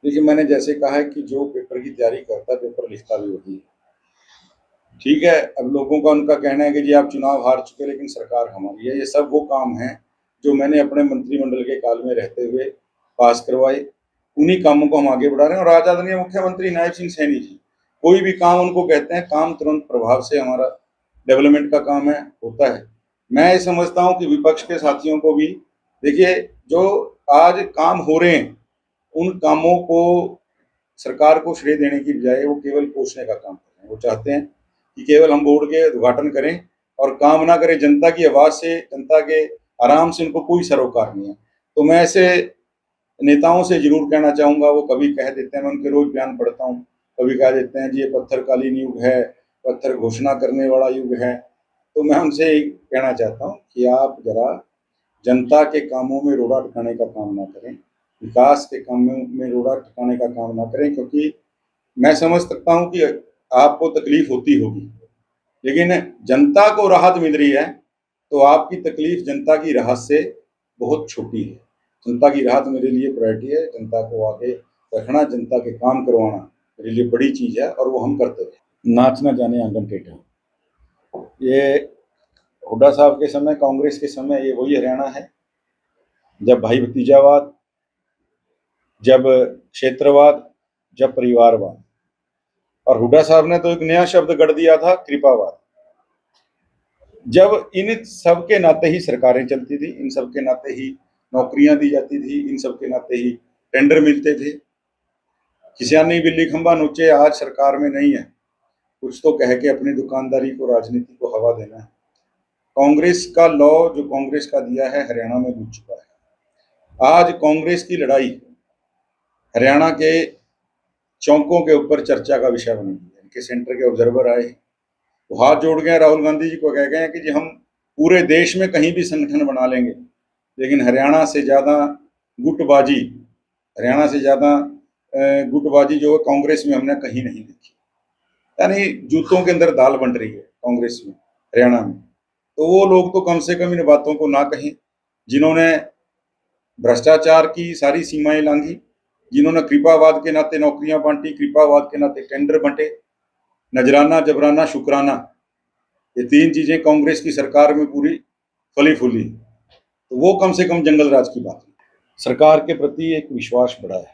देखिए, मैंने जैसे कहा है कि जो पेपर की तैयारी करता है, पेपर लिखता भी वही है। ठीक है, अब लोगों का उनका कहना है कि जी आप चुनाव हार चुके लेकिन सरकार हमारी है। ये सब वो काम हैं जो मैंने अपने मंत्रिमंडल के काल में रहते हुए पास करवाए। उन्हीं कामों को हम आगे बढ़ा रहे हैं। और आज आदरणीय मुख्यमंत्री नायब सिंह सैनी जी, कोई भी काम उनको कहते हैं, काम तुरंत प्रभाव से हमारा डेवलपमेंट का काम है, होता है। मैं ये समझता हूँ कि विपक्ष के साथियों को भी, देखिए, जो आज काम हो रहे हैं, उन कामों को सरकार को श्रेय देने की बजाय वो केवल कोसने का काम कर रहे हैं। वो चाहते हैं कि केवल हम बोर्ड के उद्घाटन करें और काम ना करें। जनता की आवाज़ से, जनता के आराम से उनको कोई सरोकार नहीं है। तो मैं ऐसे नेताओं से ज़रूर कहना चाहूँगा, वो कभी कह देते हैं, मैं उनके रोज़ बयान पढ़ता हूँ, कभी कह देते हैं जी ये पत्थरकालीन युग है, पत्थर घोषणा करने वाला युग है। तो मैं उनसे यही कहना चाहता हूँ कि आप ज़रा जनता के कामों में रोड़ा अटकाने का काम ना करें, विकास के कामों में रोड़ा अटकाने का काम ना करें, क्योंकि मैं समझ सकता हूँ कि आपको तकलीफ होती होगी, लेकिन जनता को राहत मिल रही है तो आपकी तकलीफ जनता की राहत से बहुत छोटी है। जनता की राहत मेरे लिए प्रायोरिटी है। जनता को आगे रखना, जनता के काम करवाना मेरे लिए बड़ी चीज़ है और वो हम करते हैं। नाच ना जाने आंगन टेढ़ा, ये हुड्डा साहब के समय, कांग्रेस के समय, ये वही हरियाणा है जब भाई भतीजावाद, जब क्षेत्रवाद, जब परिवारवाद। और हुड्डा साहब ने तो एक नया शब्द गढ़ दिया था, कृपावाद। जब इन सब के नाते ही सरकारें चलती थी, इन सब के नाते ही नौकरियां दी जाती थी, इन सब के नाते ही टेंडर मिलते थे। किसानी बिल्ली खंबा नोचे आज सरकार में नहीं है, कुछ तो कह के अपनी दुकानदारी को, राजनीति को हवा देना है। कांग्रेस का लॉ जो कांग्रेस का दिया है हरियाणा में घुस चुका है। आज कांग्रेस की लड़ाई हरियाणा के चौकों के ऊपर चर्चा का विषय बनी है। इनके सेंटर के ऑब्जर्वर आए, वो हाथ जोड़ गए, राहुल गांधी जी को कह गए कि जी हम पूरे देश में कहीं भी संगठन बना लेंगे, लेकिन हरियाणा से ज़्यादा गुटबाजी, हरियाणा से ज़्यादा गुटबाजी जो है कांग्रेस में हमने कहीं नहीं देखी। यानी जूतों के अंदर दाल बन रही है कांग्रेस में, हरियाणा में। तो वो लोग तो कम से कम इन बातों को ना कहें, जिन्होंने भ्रष्टाचार की सारी सीमाएं लांघी, जिन्होंने कृपावाद के नाते नौकरियां बांटी, कृपावाद के नाते टेंडर बंटे, नजराना, जबराना, शुक्राना, ये तीन चीजें कांग्रेस की सरकार में पूरी फली फूली, तो वो कम से कम जंगल राज की बात है। सरकार के प्रति एक विश्वास बढ़ा है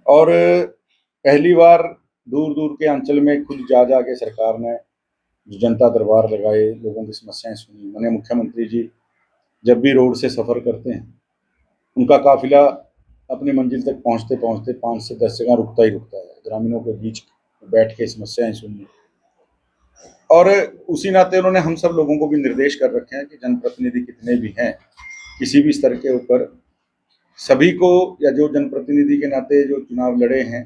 और पहली बार दूर दूर के अंचल में खुद जा जा के सरकार ने जनता दरबार लगाए, लोगों की समस्याएं सुनी। माननीय मुख्यमंत्री जी जब भी रोड से सफ़र करते हैं, उनका काफिला अपनी मंजिल तक पहुंचते पहुंचते 5 से 10 जगह रुकता ही रुकता है, ग्रामीणों के बीच बैठ के समस्याएं सुननी। और उसी नाते उन्होंने हम सब लोगों को भी निर्देश कर रखे हैं कि जनप्रतिनिधि कितने भी हैं, किसी भी स्तर के ऊपर, सभी को, या जो जनप्रतिनिधि के नाते जो चुनाव लड़े हैं,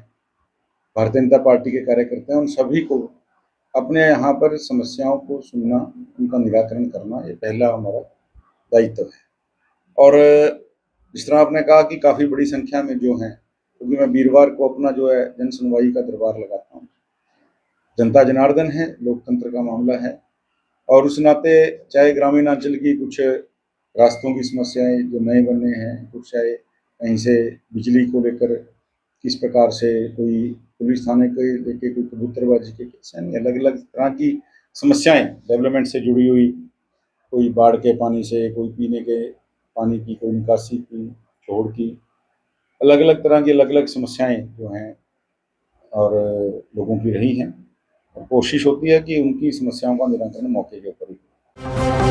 भारतीय जनता पार्टी के कार्यकर्ता हैं, उन सभी को अपने यहाँ पर समस्याओं को सुनना, उनका निराकरण करना, ये पहला हमारा दायित्व है। और जिस तरह आपने कहा कि काफ़ी बड़ी संख्या में जो हैं, क्योंकि मैं वीरवार को अपना जो है जन सुनवाई का दरबार लगाता हूँ। जनता जनार्दन है, लोकतंत्र का मामला है, और उस नाते चाहे ग्रामीण अंचल की कुछ रास्तों की समस्याएं जो नए बने हैं, कुछ चाहे कहीं से बिजली को लेकर किस प्रकार से, कोई पुलिस थाने के लेके, कोई कबूतरबाजी के केस, यानी अलग अलग तरह की समस्याएं डेवलपमेंट से जुड़ी हुई, कोई बाढ़ के पानी से, कोई पीने के पानी की, कोई निकासी की, छोड़ की, अलग अलग तरह की अलग अलग समस्याएं जो हैं और लोगों की रही हैं। और कोशिश होती है कि उनकी समस्याओं का निराकरण मौके के ऊपर ही।